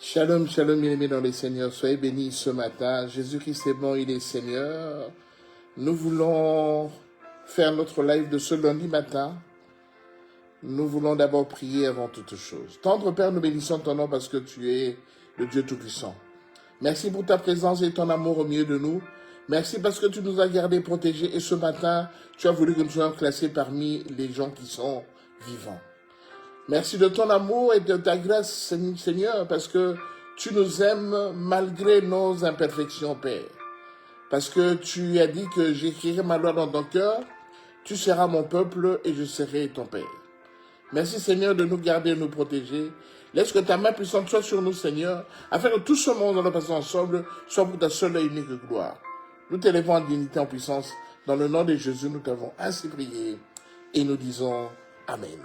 Shalom, shalom, bien-aimés dans les Seigneurs. Soyez bénis ce matin. Jésus-Christ est bon, il est Seigneur. Nous voulons faire notre live de ce lundi matin. Nous voulons d'abord prier avant toute chose. Tendre Père, nous bénissons ton nom parce que tu es le Dieu Tout-Puissant. Merci pour ta présence et ton amour au milieu de nous. Merci parce que tu nous as gardés protégés et ce matin, tu as voulu que nous soyons classés parmi les gens qui sont vivants. Merci de ton amour et de ta grâce, Seigneur, parce que tu nous aimes malgré nos imperfections, Père. Parce que tu as dit que j'écrirai ma loi dans ton cœur, tu seras mon peuple et je serai ton Père. Merci, Seigneur, de nous garder et de nous protéger. Laisse que ta main puissante soit sur nous, Seigneur, afin que tout ce monde dans le passé ensemble soit pour ta seule et unique gloire. Nous t'élevons en dignité, en puissance. Dans le nom de Jésus, nous t'avons ainsi prié et nous disons Amen.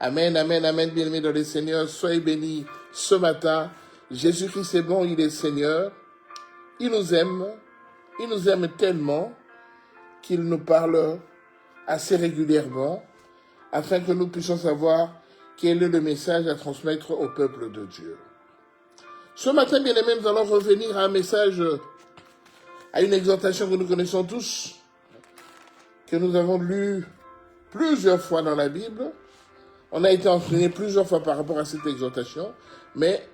Amen, amen, amen, bien-aimés dans les Seigneurs, soyez bénis ce matin. Jésus-Christ est bon, il est Seigneur. Il nous aime tellement qu'il nous parle assez régulièrement afin que nous puissions savoir quel est le message à transmettre au peuple de Dieu. Ce matin, bien-aimés, nous allons revenir à un message, à une exhortation que nous connaissons tous, que nous avons lu plusieurs fois dans la Bible. On a été entraîné plusieurs fois par rapport à cette exhortation, mais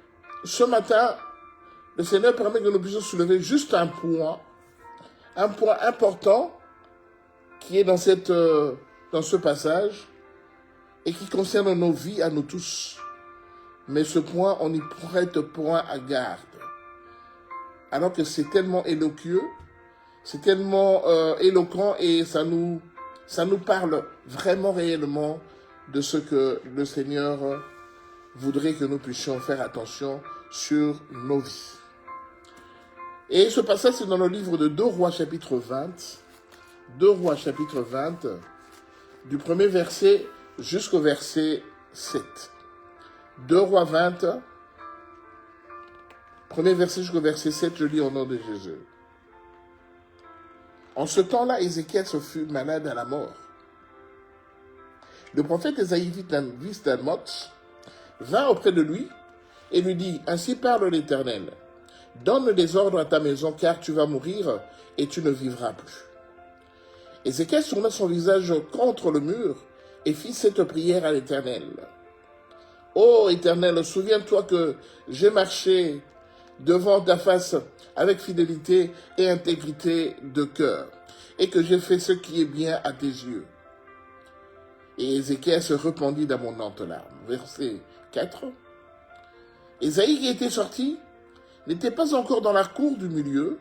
ce matin, le Seigneur permet que nous puissions soulever juste un point important qui est dans ce passage et qui concerne nos vies à nous tous. Mais ce point, on n'y prête point à garde. Alors que c'est tellement éloquent, c'est tellement éloquent et ça nous parle vraiment réellement de ce que le Seigneur voudrait que nous puissions faire attention sur nos vies. Et ce passage, c'est dans le livre de 2 Rois chapitre 20. 2 Rois chapitre 20, du premier verset jusqu'au verset 7. 2 Rois 20, premier verset jusqu'au verset 7, je lis au nom de Jésus. En ce temps-là, Ézéchias fut malade à la mort. Le prophète Ésaïe fils d'Amoz vint auprès de lui et lui dit, « Ainsi parle l'Éternel, donne des ordres à ta maison, car tu vas mourir et tu ne vivras plus. » Ézéchias tourna son visage contre le mur et fit cette prière à l'Éternel. « Ô Éternel, souviens-toi que j'ai marché devant ta face avec fidélité et intégrité de cœur, et que j'ai fait ce qui est bien à tes yeux. » Et Ézéchias se répandit d'abondantes larmes. Verset 4. Ésaïe qui était sorti n'était pas encore dans la cour du milieu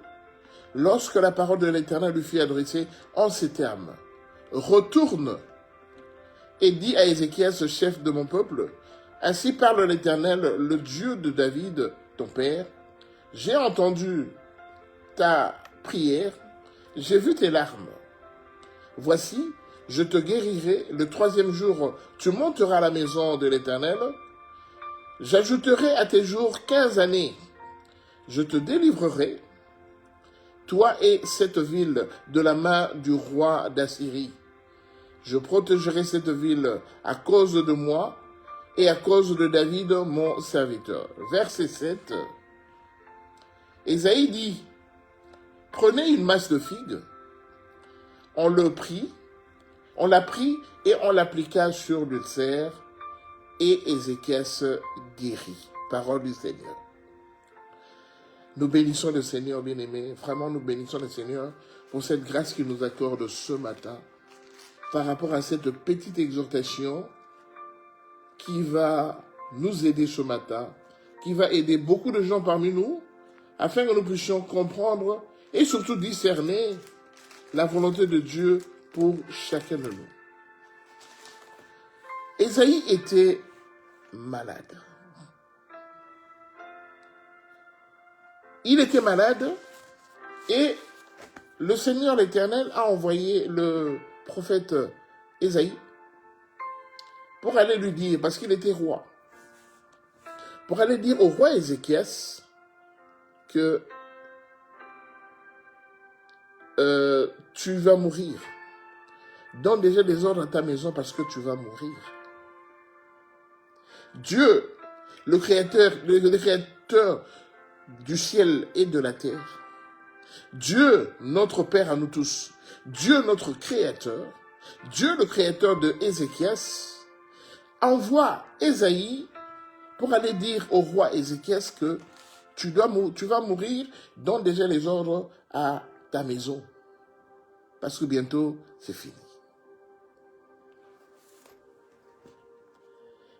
lorsque la parole de l'Éternel lui fut adressée en ces termes. « Retourne et dis à Ézéchias, chef de mon peuple, ainsi parle l'Éternel, le Dieu de David, ton père. J'ai entendu ta prière, j'ai vu tes larmes. Voici, je te guérirai, le 3e jour, tu monteras à la maison de l'Éternel. J'ajouterai à tes jours 15 années. Je te délivrerai, toi et cette ville, de la main du roi d'Assyrie. Je protégerai cette ville à cause de moi et à cause de David, mon serviteur. » Verset 7. Ésaïe dit, « Prenez une masse de figues. » On la prit et on l'appliqua sur l'ulcère, et Ézéchias guérit. Parole du Seigneur. Nous bénissons le Seigneur, bien-aimé. Vraiment, nous bénissons le Seigneur pour cette grâce qu'il nous accorde ce matin par rapport à cette petite exhortation qui va nous aider ce matin, qui va aider beaucoup de gens parmi nous, afin que nous puissions comprendre et surtout discerner la volonté de Dieu pour chacun de nous. Ésaïe était malade. Il était malade et le Seigneur l'Éternel a envoyé le prophète Ésaïe pour aller lui dire, parce qu'il était roi, pour aller dire au roi Ézéchias que tu vas mourir. Donne déjà des ordres à ta maison parce que tu vas mourir. Dieu le créateur du ciel et de la terre, Dieu, notre Père à nous tous, Dieu, notre Créateur, Dieu, le Créateur de Ézéchias, envoie Ésaïe pour aller dire au roi Ézéchias que tu vas mourir, donne déjà les ordres à ta maison, parce que bientôt, c'est fini.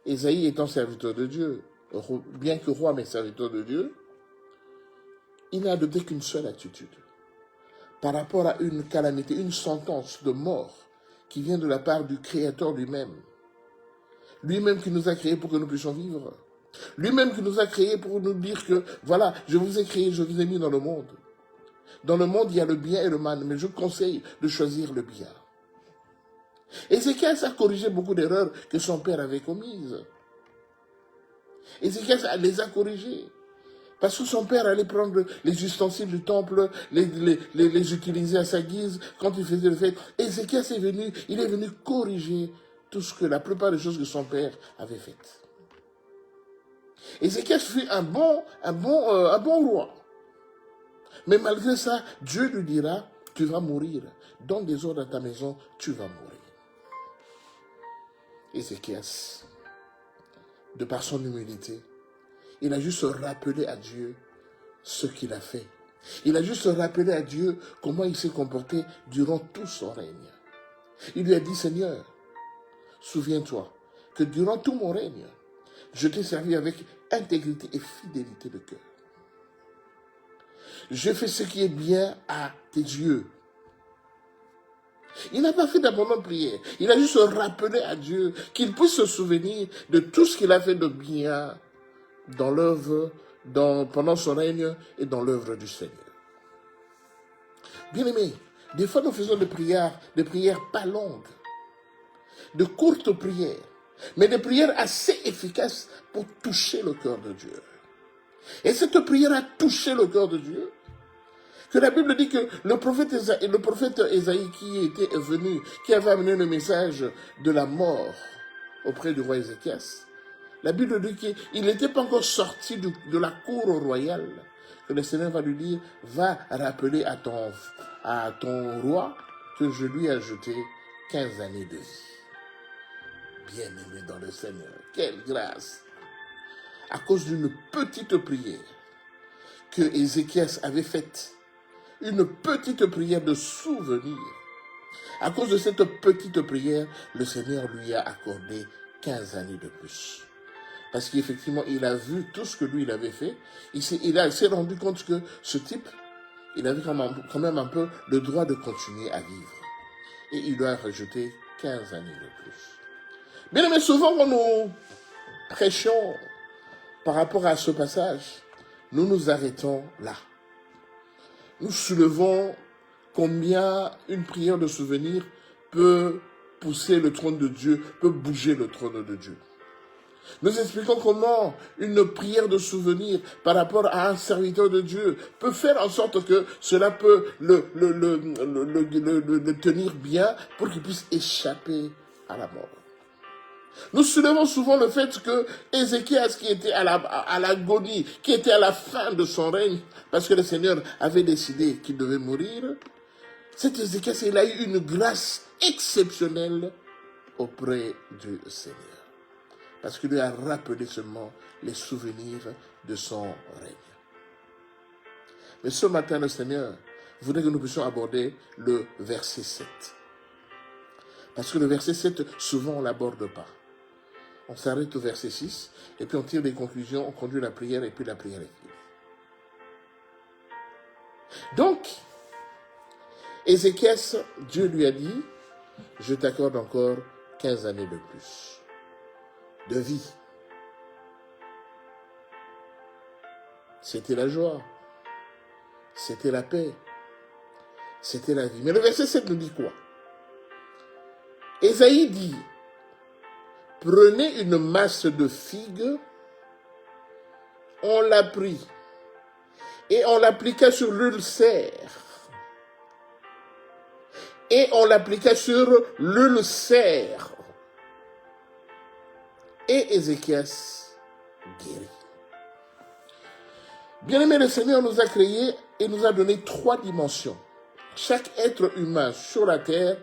Ésaïe étant serviteur de Dieu, bien que roi mais serviteur de Dieu, il n'a adopté qu'une seule attitude. Par rapport à une calamité, une sentence de mort qui vient de la part du Créateur lui-même. Lui-même qui nous a créés pour que nous puissions vivre. Lui-même qui nous a créés pour nous dire que, voilà, je vous ai créé, je vous ai mis dans le monde. Dans le monde, il y a le bien et le mal, mais je conseille de choisir le bien. Ézéchias a corrigé beaucoup d'erreurs que son père avait commises. Ézéchias les a corrigées. Parce que son père allait prendre les ustensiles du temple, les utiliser à sa guise quand il faisait le fête. Ézéchias il est venu corriger la plupart des choses que son père avait faites. Ézéchias fut un bon roi. Mais malgré ça, Dieu lui dira, tu vas mourir. Donne des ordres à ta maison, tu vas mourir. Ézéchias, de par son humilité, il a juste rappelé à Dieu ce qu'il a fait. Il a juste rappelé à Dieu comment il s'est comporté durant tout son règne. Il lui a dit, Seigneur, souviens-toi que durant tout mon règne, je t'ai servi avec intégrité et fidélité de cœur. Je fais ce qui est bien à tes yeux. Il n'a pas fait d'abondante prière. Il a juste rappelé à Dieu qu'il puisse se souvenir de tout ce qu'il a fait de bien dans l'œuvre, pendant son règne et dans l'œuvre du Seigneur. Bien-aimés, des fois nous faisons des prières pas longues, de courtes prières, mais des prières assez efficaces pour toucher le cœur de Dieu. Et cette prière a touché le cœur de Dieu, que la Bible dit que le prophète Ésaïe qui avait amené le message de la mort auprès du roi Ézéchias, la Bible dit qu'il n'était pas encore sorti de la cour royale, que le Seigneur va lui dire, va rappeler à ton roi que je lui ai ajouté 15 années de vie. Bien-aimé dans le Seigneur, quelle grâce! À cause d'une petite prière que Ézéchias avait faite, une petite prière de souvenir, à cause de cette petite prière, le Seigneur lui a accordé 15 années de plus. Parce qu'effectivement, il a vu tout ce que lui, il avait fait. Il s'est rendu compte que ce type, il avait quand même un peu le droit de continuer à vivre. Et il lui a rajouté 15 années de plus. Bien, mais souvent, quand nous prêchons par rapport à ce passage, nous nous arrêtons là. Nous soulevons combien une prière de souvenir peut pousser le trône de Dieu, peut bouger le trône de Dieu. Nous expliquons comment une prière de souvenir par rapport à un serviteur de Dieu peut faire en sorte que cela peut le tenir bien pour qu'il puisse échapper à la mort. Nous soulevons souvent le fait que Ézéchias, qui était à l'agonie, qui était à la fin de son règne, parce que le Seigneur avait décidé qu'il devait mourir, cet Ézéchias, il a eu une grâce exceptionnelle auprès du Seigneur. Parce qu'il lui a rappelé seulement les souvenirs de son règne. Mais ce matin, le Seigneur voudrait que nous puissions aborder le verset 7. Parce que le verset 7, souvent, on ne l'aborde pas. On s'arrête au verset 6, et puis on tire des conclusions, on conduit la prière, et puis la prière est finie. Donc, Ézéchias, Dieu lui a dit, je t'accorde encore 15 années de plus de vie. C'était la joie, c'était la paix, c'était la vie. Mais le verset 7 nous dit quoi? Ésaïe dit, prenez une masse de figues, on l'a pris, et on l'appliqua sur l'ulcère. Et on l'appliqua sur l'ulcère. Et Ézéchias guéri. Bien-aimé, le Seigneur nous a créés et nous a donné 3 dimensions. Chaque être humain sur la terre,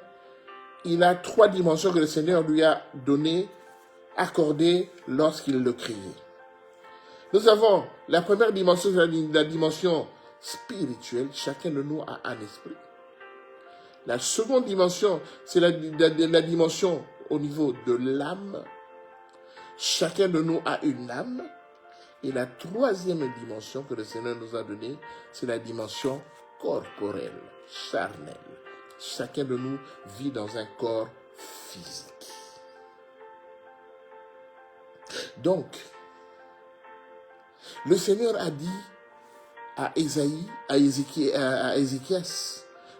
il a 3 dimensions que le Seigneur lui a données, accordées lorsqu'il le créait. Nous avons la première dimension, la dimension spirituelle. Chacun de nous a un esprit. La seconde dimension, c'est la dimension au niveau de l'âme. Chacun de nous a une âme. Et la troisième dimension que le Seigneur nous a donnée, c'est la dimension corporelle, charnelle. Chacun de nous vit dans un corps physique. Donc, le Seigneur a dit à Ézéchias,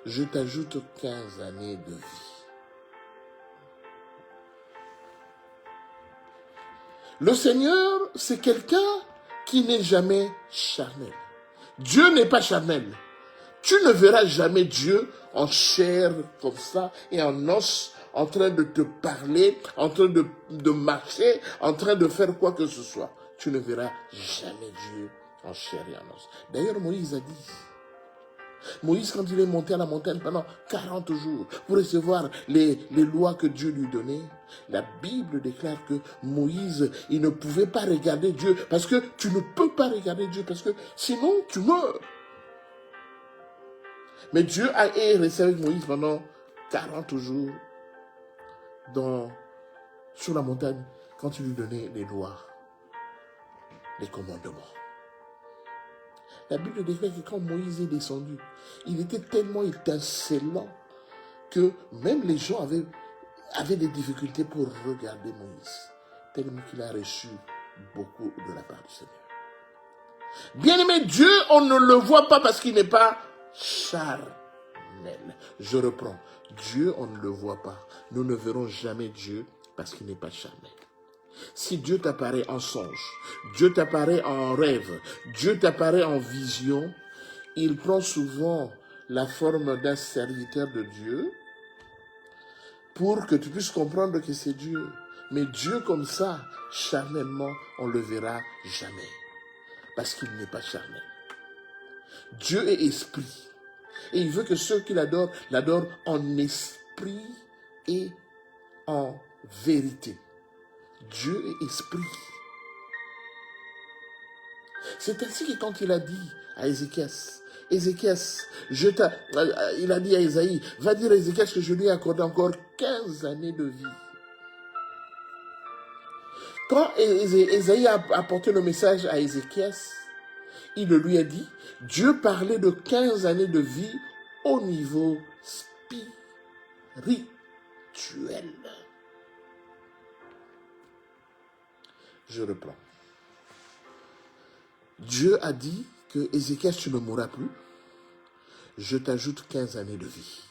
je t'ajoute 15 années de vie. Le Seigneur, c'est quelqu'un qui n'est jamais charnel. Dieu n'est pas charnel. Tu ne verras jamais Dieu en chair comme ça et en os, en train de te parler, en train de marcher, en train de faire quoi que ce soit. Tu ne verras jamais Dieu en chair et en os. D'ailleurs, Moïse a dit, quand il est monté à la montagne pendant 40 jours pour recevoir les lois que Dieu lui donnait, la Bible déclare que Moïse, il ne pouvait pas regarder Dieu parce que tu ne peux pas regarder Dieu parce que sinon tu meurs. Mais Dieu est resté avec Moïse pendant 40 jours sur la montagne quand il lui donnait les lois, les commandements. La Bible déclare que quand Moïse est descendu, il était tellement étincelant que même les gens avaient des difficultés pour regarder Moïse, tellement qu'il a reçu beaucoup de la part du Seigneur. Bien-aimé, Dieu, on ne le voit pas parce qu'il n'est pas charnel. Je reprends. Dieu, on ne le voit pas. Nous ne verrons jamais Dieu parce qu'il n'est pas charnel. Si Dieu t'apparaît en songe, Dieu t'apparaît en rêve, Dieu t'apparaît en vision, il prend souvent la forme d'un serviteur de Dieu pour que tu puisses comprendre que c'est Dieu. Mais Dieu comme ça, charnellement, on ne le verra jamais. Parce qu'il n'est pas charnel. Dieu est esprit. Et il veut que ceux qui l'adorent en esprit et en vérité. Dieu est esprit. C'est ainsi que quand il a dit à Ézéchias, il a dit à Ésaïe, va dire à Ézéchias que je lui ai accordé encore 15 années de vie. Quand Ésaïe a apporté le message à Ézéchias, il lui a dit, Dieu parlait de 15 années de vie au niveau spirituel. Je reprends. Dieu a dit que Ézéchias, tu ne mourras plus. Je t'ajoute 15 années de vie.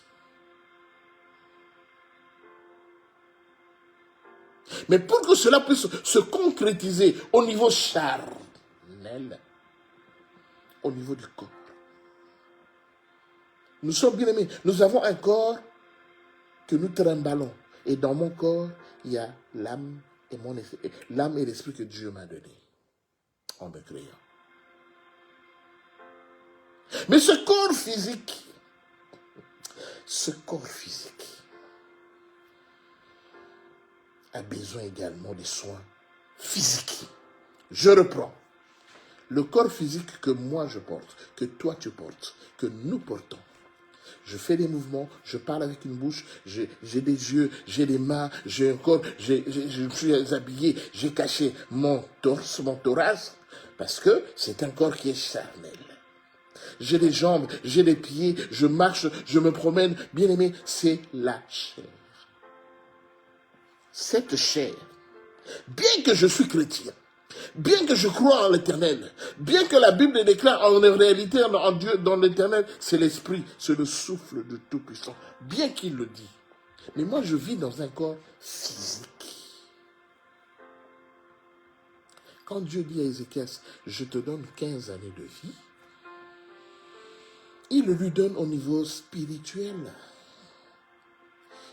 Mais pour que cela puisse se concrétiser au niveau charnel, au niveau du corps, nous sommes bien aimés. Nous avons un corps que nous trimballons. Et dans mon corps, il y a l'âme et l'esprit que Dieu m'a donné en me créant. Mais ce corps physique a besoin également des soins physiques. Je reprends. Le corps physique que moi je porte, que toi tu portes, que nous portons. Je fais des mouvements, je parle avec une bouche, j'ai des yeux, j'ai des mains, j'ai un corps, je suis habillé, j'ai caché mon torse, mon thorax, parce que c'est un corps qui est charnel. J'ai des jambes, j'ai des pieds, je marche, je me promène. Bien aimé, c'est la chair. Cette chair, bien que je suis chrétien, bien que je crois en l'Éternel, bien que la Bible déclare en réalité en Dieu, dans l'Éternel, c'est l'Esprit, c'est le souffle de Tout-Puissant, bien qu'il le dit. Mais moi, je vis dans un corps physique. Quand Dieu dit à Ézéchias, je te donne 15 années de vie, il le lui donne au niveau spirituel.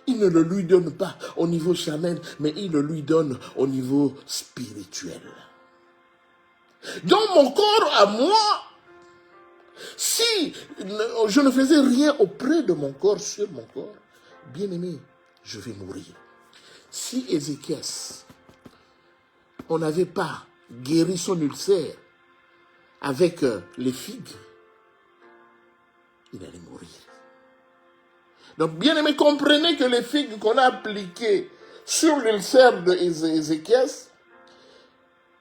Il ne le lui donne pas au niveau charnel, mais il le lui donne au niveau spirituel. Dans mon corps à moi, si je ne faisais rien auprès de mon corps, sur mon corps, bien aimé, je vais mourir. Si Ézéchias, on n'avait pas guéri son ulcère avec les figues, il allait mourir. Donc, bien aimé, comprenez que les figues qu'on a appliquées sur l'ulcère d'Ézéchias,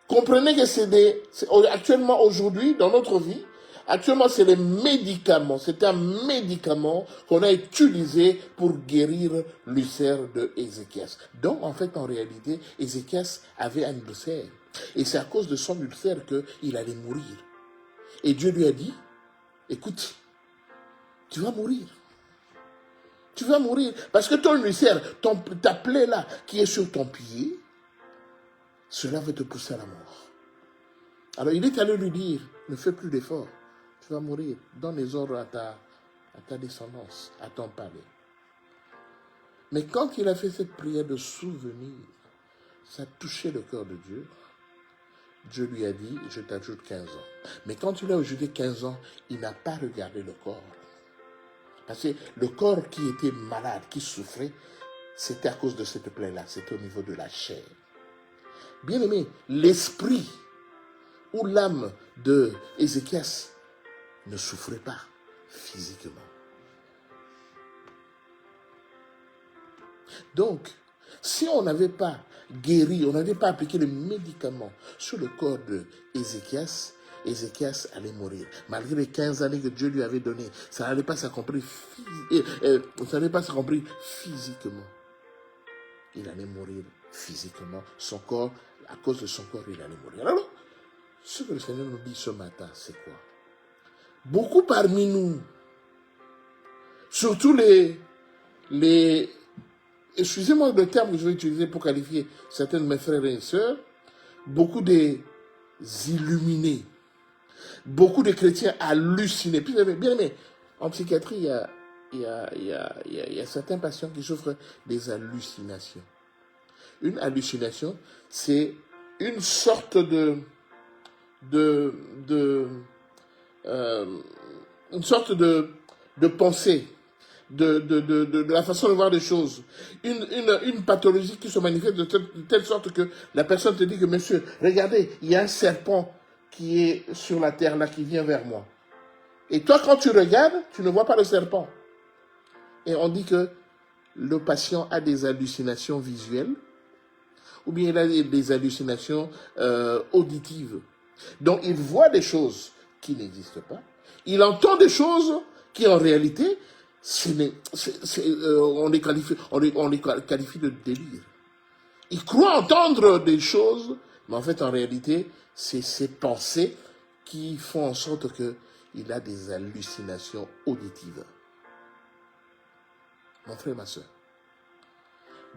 comprenez que actuellement, aujourd'hui, dans notre vie, actuellement, c'est les médicaments. C'est un médicament qu'on a utilisé pour guérir l'ulcère d'Ézéchias. Donc, en fait, en réalité, Ézéchias avait un ulcère. Et c'est à cause de son ulcère qu'il allait mourir. Et Dieu lui a dit, écoute, tu vas mourir. Tu vas mourir. Parce que ton ulcère, ta plaie là, qui est sur ton pied, cela va te pousser à la mort. Alors il est allé lui dire, ne fais plus d'efforts. Tu vas mourir. Donne les ordres à ta descendance, à ton palais. Mais quand il a fait cette prière de souvenir, ça a touché le cœur de Dieu. Dieu lui a dit, je t'ajoute 15 ans. Mais quand il a ajouté 15 ans, il n'a pas regardé le corps. Parce que le corps qui était malade, qui souffrait, c'était à cause de cette plaie-là. C'était au niveau de la chair. Bien aimé, l'esprit ou l'âme de Ézéchias ne souffrait pas physiquement. Donc, si on n'avait pas guéri, on n'avait pas appliqué les médicaments sur le corps de Ézéchias, Ézéchias allait mourir. Malgré les 15 années que Dieu lui avait données, ça n'allait pas s'accomplir physiquement. Il allait mourir physiquement. Son corps, à cause de son corps, il allait mourir. Alors, ce que le Seigneur nous dit ce matin, c'est quoi? Beaucoup parmi nous, surtout excusez-moi le terme que je vais utiliser pour qualifier certains de mes frères et sœurs, beaucoup des illuminés, beaucoup de chrétiens hallucinés. Bien aimé, en psychiatrie, il y a certains patients qui souffrent des hallucinations. Une hallucination, c'est une sorte de pensée, de la façon de voir les choses. Une pathologie qui se manifeste de telle sorte que la personne te dit que, monsieur, regardez, il y a un serpent qui est sur la terre là, qui vient vers moi. Et toi, quand tu regardes, tu ne vois pas le serpent. Et on dit que le patient a des hallucinations visuelles, ou bien il a des hallucinations auditives. Donc, il voit des choses qui n'existent pas. Il entend des choses qui, en réalité, on les qualifie de délire. Il croit entendre des choses, mais en fait, en réalité, c'est ses pensées qui font en sorte qu'il a des hallucinations auditives. Mon frère, ma soeur,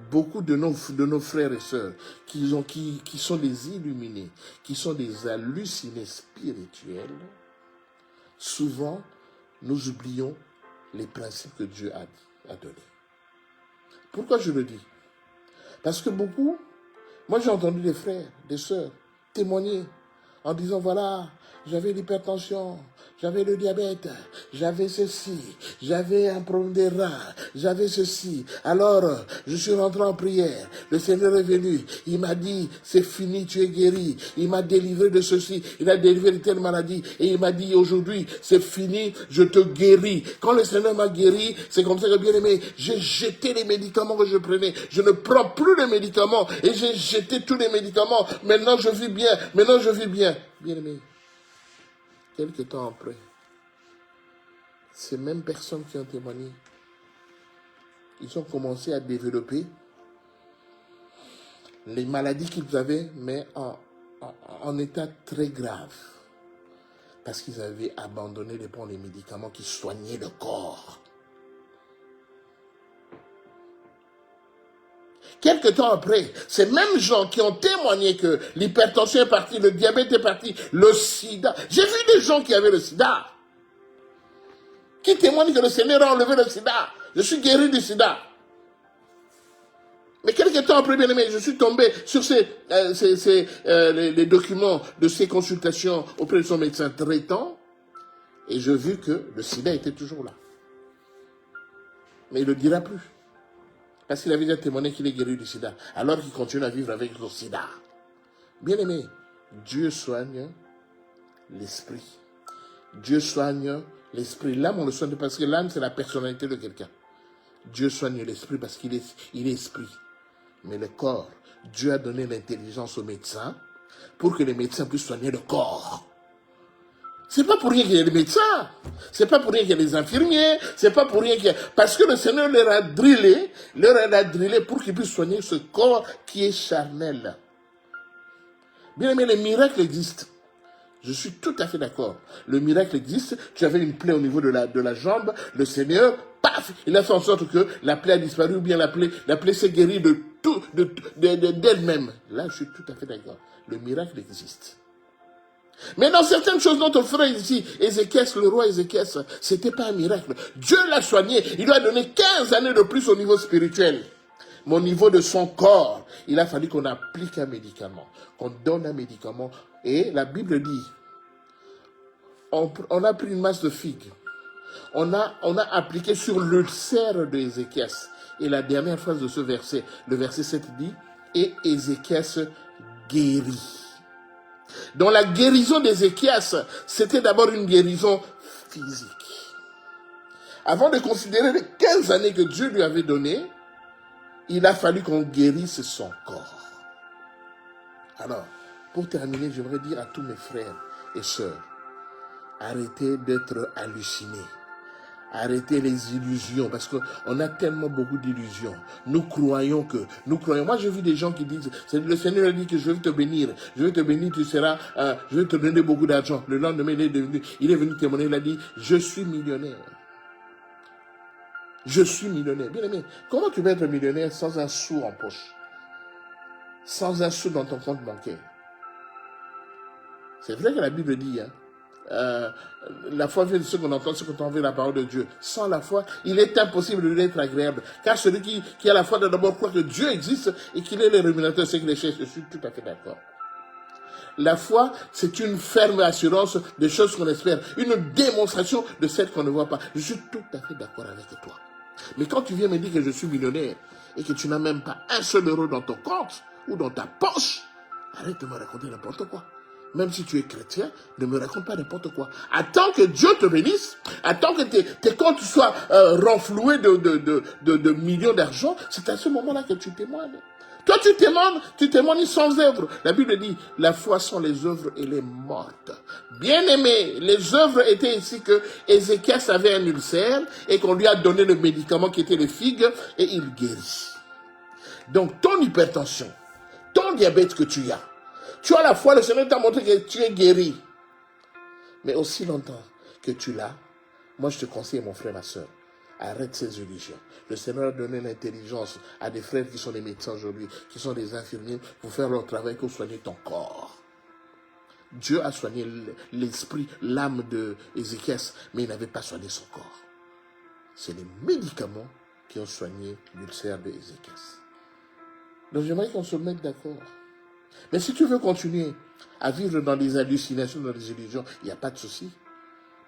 beaucoup de nos frères et sœurs qui sont des illuminés, qui sont des hallucinés spirituels, souvent, nous oublions les principes que Dieu a donnés. Pourquoi je le dis? Parce que beaucoup, moi j'ai entendu des frères, des sœurs témoigner en disant, voilà, j'avais l'hypertension, j'avais le diabète, j'avais ceci, j'avais un problème des reins, j'avais ceci. Alors, je suis rentré en prière, le Seigneur est venu, il m'a dit, c'est fini, tu es guéri. Il m'a délivré de ceci, il a délivré de telle maladie, et il m'a dit, aujourd'hui, c'est fini, je te guéris. Quand le Seigneur m'a guéri, c'est comme ça que, bien aimé, j'ai jeté les médicaments que je prenais. Je ne prends plus les médicaments, et j'ai jeté tous les médicaments. Maintenant, je vis bien, Bien aimé, quelque temps après, ces mêmes personnes qui ont témoigné, ils ont commencé à développer les maladies qu'ils avaient, mais en état très grave. Parce qu'ils avaient abandonné de prendre les médicaments qui soignaient le corps. Quelque temps après, ces mêmes gens qui ont témoigné que l'hypertension est partie, le diabète est parti, le sida. J'ai vu des gens qui avaient le sida, qui témoignent que le Seigneur a enlevé le sida. Je suis guéri du sida. Mais quelques temps après, bien aimé, je suis tombé sur les documents de ces consultations auprès de son médecin traitant et je vis que le sida était toujours là. Mais il ne le dira plus. Parce qu'il avait déjà témoigné qu'il est guéri du sida, alors qu'il continue à vivre avec le sida. Bien aimé, Dieu soigne l'esprit. Dieu soigne l'esprit. L'âme, on le soigne parce que l'âme, c'est la personnalité de quelqu'un. Dieu soigne l'esprit parce qu'il est esprit. Mais le corps, Dieu a donné l'intelligence aux médecins pour que les médecins puissent soigner le corps. C'est pas pour rien qu'il y a des médecins, c'est pas pour rien qu'il y a des infirmiers, c'est pas pour rien qu'il y a... Parce que le Seigneur leur a drillé pour qu'ils puissent soigner ce corps qui est charnel. Bien aimé, les miracles existent. Je suis tout à fait d'accord. Le miracle existe. Tu avais une plaie au niveau de la jambe. Le Seigneur, paf, il a fait en sorte que la plaie a disparu ou bien la plaie s'est guérie d'elle-même. Là, je suis tout à fait d'accord. Le miracle existe. Mais dans certaines choses, notre frère ici, Ézéchias, le roi Ézéchias, c'était pas un miracle. Dieu l'a soigné. Il lui a donné 15 années de plus au niveau spirituel. Mais au niveau de son corps, il a fallu qu'on applique un médicament, qu'on donne un médicament. Et la Bible dit, on a pris une masse de figues, on a appliqué sur l'ulcère de Ézéchias. Et la dernière phrase de ce verset, le verset 7 dit, et Ézéchias guérit. Dans la guérison d'Ézéchias, c'était d'abord une guérison physique. Avant de considérer les 15 années que Dieu lui avait données, il a fallu qu'on guérisse son corps. Alors, pour terminer, j'aimerais dire à tous mes frères et sœurs, arrêtez d'être hallucinés. Arrêtez les illusions, parce qu'on a tellement beaucoup d'illusions. Nous croyons. Moi, j'ai vu des gens qui disent, le Seigneur a dit que je vais te bénir, tu seras, je vais te donner beaucoup d'argent. Le lendemain, il est venu témoigner, il a dit, je suis millionnaire. Je suis millionnaire. Bien aimé, comment tu peux être millionnaire sans un sou en poche? Sans un sou dans ton compte bancaire? C'est vrai que la Bible dit, la foi vient de ce qu'on entend, ce qu'on entend la parole de Dieu. Sans la foi, il est impossible de lui être agréable. Car celui qui a la foi doit d'abord croire que Dieu existe et qu'il est le rémunérateur, c'est qu'il est cherche. Je suis tout à fait d'accord. La foi, c'est une ferme assurance des choses qu'on espère. Une démonstration de celles qu'on ne voit pas. Je suis tout à fait d'accord avec toi. Mais quand tu viens me dire que je suis millionnaire et que tu n'as même pas un seul euro dans ton compte ou dans ta poche, arrête de me raconter n'importe quoi. Même si tu es chrétien, ne me raconte pas n'importe quoi. Attends que Dieu te bénisse, attends que tes comptes soient renfloués de millions d'argent, c'est à ce moment-là que tu témoignes. Toi, tu témoignes sans œuvre. La Bible dit, la foi sans les œuvres, elle est morte. Bien aimé, les œuvres étaient ici que Ézéchias avait un ulcère et qu'on lui a donné le médicament qui était les figues et il guérit. Donc, ton hypertension, ton diabète que tu as la foi, le Seigneur t'a montré que tu es guéri. Mais aussi longtemps que tu l'as, moi je te conseille, mon frère, ma soeur, arrête ces illusions. Le Seigneur a donné l'intelligence à des frères qui sont des médecins aujourd'hui, qui sont des infirmiers, pour faire leur travail, pour soigner ton corps. Dieu a soigné l'esprit, l'âme de Ézéchias, mais il n'avait pas soigné son corps. C'est les médicaments qui ont soigné l'ulcère de Ézéchias. Donc j'aimerais qu'on se mette d'accord. Mais si tu veux continuer à vivre dans des hallucinations, dans des illusions, il n'y a pas de souci.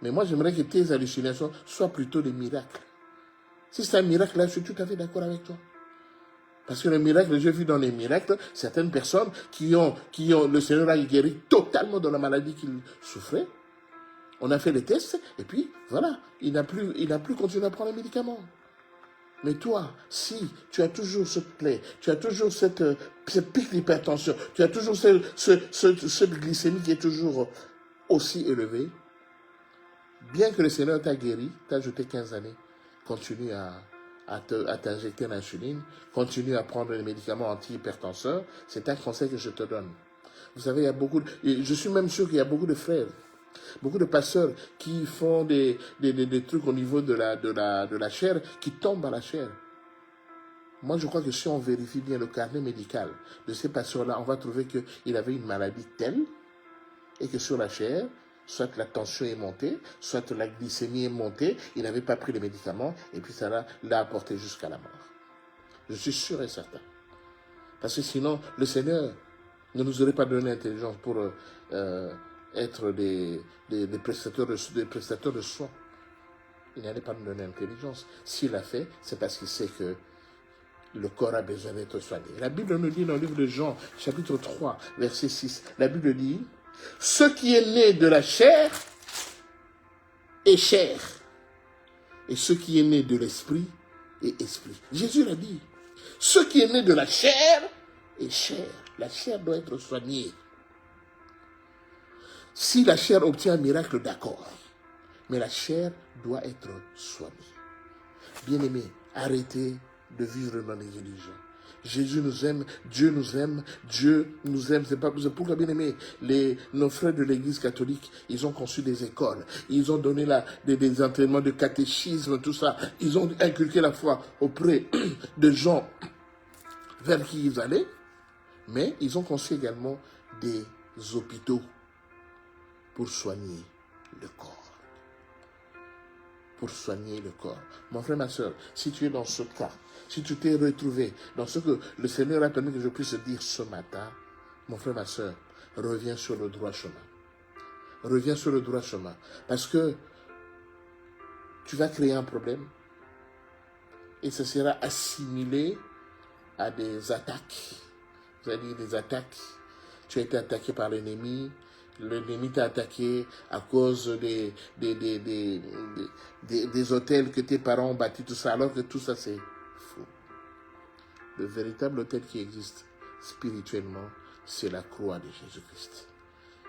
Mais moi, j'aimerais que tes hallucinations soient plutôt des miracles. Si c'est un miracle, là, je suis tout à fait d'accord avec toi. Parce que le miracle, j'ai vu dans les miracles, certaines personnes qui ont le Seigneur a guéri totalement de la maladie qu'ils souffraient. On a fait les tests, et puis, voilà, il n'a plus continué à prendre les médicaments. Mais toi, si tu as toujours cette plaie, tu as toujours cette pic d'hypertension, tu as toujours cette glycémie qui est toujours aussi élevée, bien que le Seigneur t'a guéri, t'a ajouté 15 années, continue à t'injecter l'insuline, continue à prendre les médicaments anti-hypertenseurs. C'est un conseil que je te donne. Vous savez, je suis même sûr qu'il y a beaucoup de frères, beaucoup de pasteurs qui font des trucs au niveau de la chair, qui tombent à la chair. Moi, je crois que si on vérifie bien le carnet médical de ces pasteurs-là, on va trouver qu'il avait une maladie telle et que sur la chair, soit la tension est montée, soit la glycémie est montée, il n'avait pas pris les médicaments et puis ça l'a apporté jusqu'à la mort. Je suis sûr et certain. Parce que sinon, le Seigneur ne nous aurait pas donné l'intelligence pour être des prestateurs de soins. Il n'allait pas nous donner l'intelligence. S'il l'a fait, c'est parce qu'il sait que le corps a besoin d'être soigné. La Bible nous dit dans le livre de Jean, chapitre 3, verset 6, la Bible dit, « Ce qui est né de la chair est chair, et ce qui est né de l'esprit est esprit. » Jésus l'a dit, « Ce qui est né de la chair est chair. » La chair doit être soignée. Si la chair obtient un miracle, d'accord, mais la chair doit être soignée. Bien-aimés, arrêtez de vivre dans les illusions. Jésus nous aime, Dieu nous aime, Dieu nous aime. C'est pourquoi, bien aimé, nos frères de l'église catholique, ils ont conçu des écoles, ils ont donné des entraînements de catéchisme, tout ça. Ils ont inculqué la foi auprès de gens vers qui ils allaient, mais ils ont conçu également des hôpitaux pour soigner le corps. Pour soigner le corps. Mon frère, ma soeur, si tu es dans ce cas, si tu t'es retrouvé dans ce que le Seigneur a permis que je puisse dire ce matin, mon frère, ma soeur, reviens sur le droit chemin. Reviens sur le droit chemin. Parce que tu vas créer un problème et ce sera assimilé à des attaques. Vous allez dire des attaques. Tu as été attaqué par l'ennemi. L'ennemi t'a attaqué à cause des hôtels que tes parents ont bâtis, tout ça, alors que tout ça c'est faux. Le véritable hôtel qui existe spirituellement, c'est la croix de Jésus-Christ.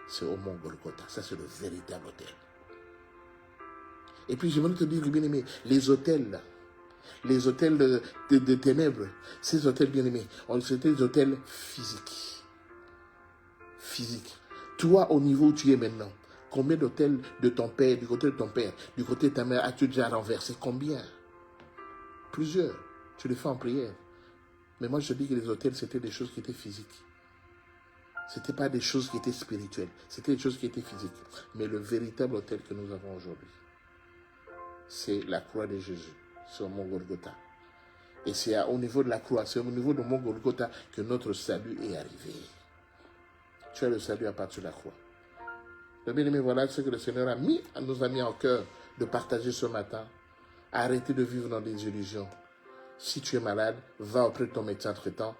C'est au mont Golgotha. Ça, c'est le véritable hôtel. Et puis, je veux te dire, bien aimé, les hôtels là, les hôtels de ténèbres, ces hôtels bien aimés, c'est des hôtels physiques. Physiques. Toi, au niveau où tu es maintenant, combien d'hôtels de ton père, du côté de ton père, du côté de ta mère, as-tu déjà renversé? Combien? Plusieurs. Tu les fais en prière. Mais moi, je dis que les hôtels, c'était des choses qui étaient physiques. Ce n'était pas des choses qui étaient spirituelles. C'était des choses qui étaient physiques. Mais le véritable hôtel que nous avons aujourd'hui, c'est la croix de Jésus. C'est au mont Golgotha. Et c'est au niveau de la croix, c'est au niveau du mont Golgotha que notre salut est arrivé. Tu as le salut à partir de la croix. Bien-aimé, voilà ce que le Seigneur nous a mis en cœur de partager ce matin. Arrêtez de vivre dans des illusions. Si tu es malade, va auprès de ton médecin traitant.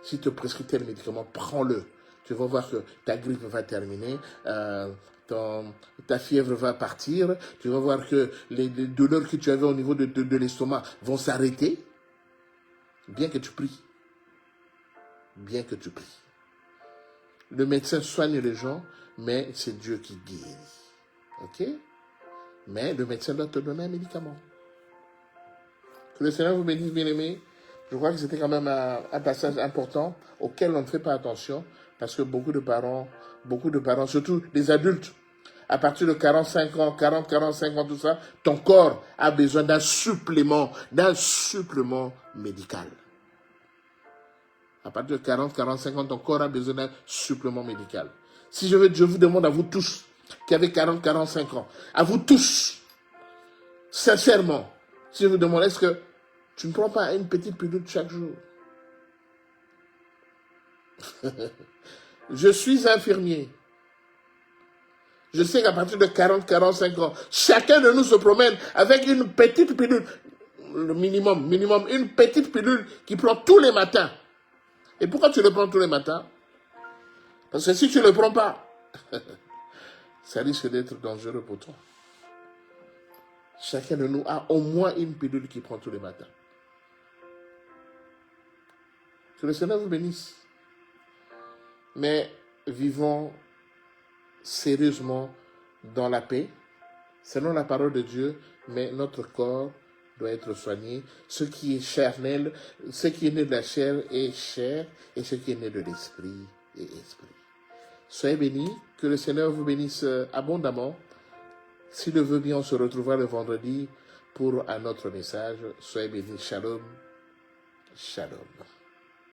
Si te prescrit tel médicament, prends-le. Tu vas voir que ta grippe va terminer, ta fièvre va partir. Tu vas voir que les douleurs que tu avais au niveau de l'estomac vont s'arrêter. Bien que tu pries. Bien que tu pries. Le médecin soigne les gens, mais c'est Dieu qui guérit. Ok? Mais le médecin doit te donner un médicament. Que le Seigneur vous bénisse, bien-aimés. Je crois que c'était quand même un passage important auquel on ne fait pas attention parce que beaucoup de parents, surtout les adultes, à partir de 45 ans, 45 ans, tout ça, ton corps a besoin d'un supplément médical. À partir de 45 ans, ton corps a besoin d'un supplément médical. Si je vous demande à vous tous qui avez 45 ans, à vous tous, sincèrement, si je vous demande, est-ce que tu ne prends pas une petite pilule chaque jour? Je suis infirmier. Je sais qu'à partir de 45 ans, chacun de nous se promène avec une petite pilule, le minimum, une petite pilule qu'il prend tous les matins. Et pourquoi tu le prends tous les matins? Parce que si tu ne le prends pas, ça risque d'être dangereux pour toi. Chacun de nous a au moins une pilule qu'il prend tous les matins. Que le Seigneur vous bénisse. Mais vivons sérieusement dans la paix, selon la parole de Dieu, mais notre corps doit être soigné. Ce qui est charnel, ce qui est né de la chair est chair, et ce qui est né de l'esprit est esprit. Soyez bénis, que le Seigneur vous bénisse abondamment. S'il le veut bien, on se retrouvera le vendredi pour un autre message. Soyez bénis. Shalom. Shalom.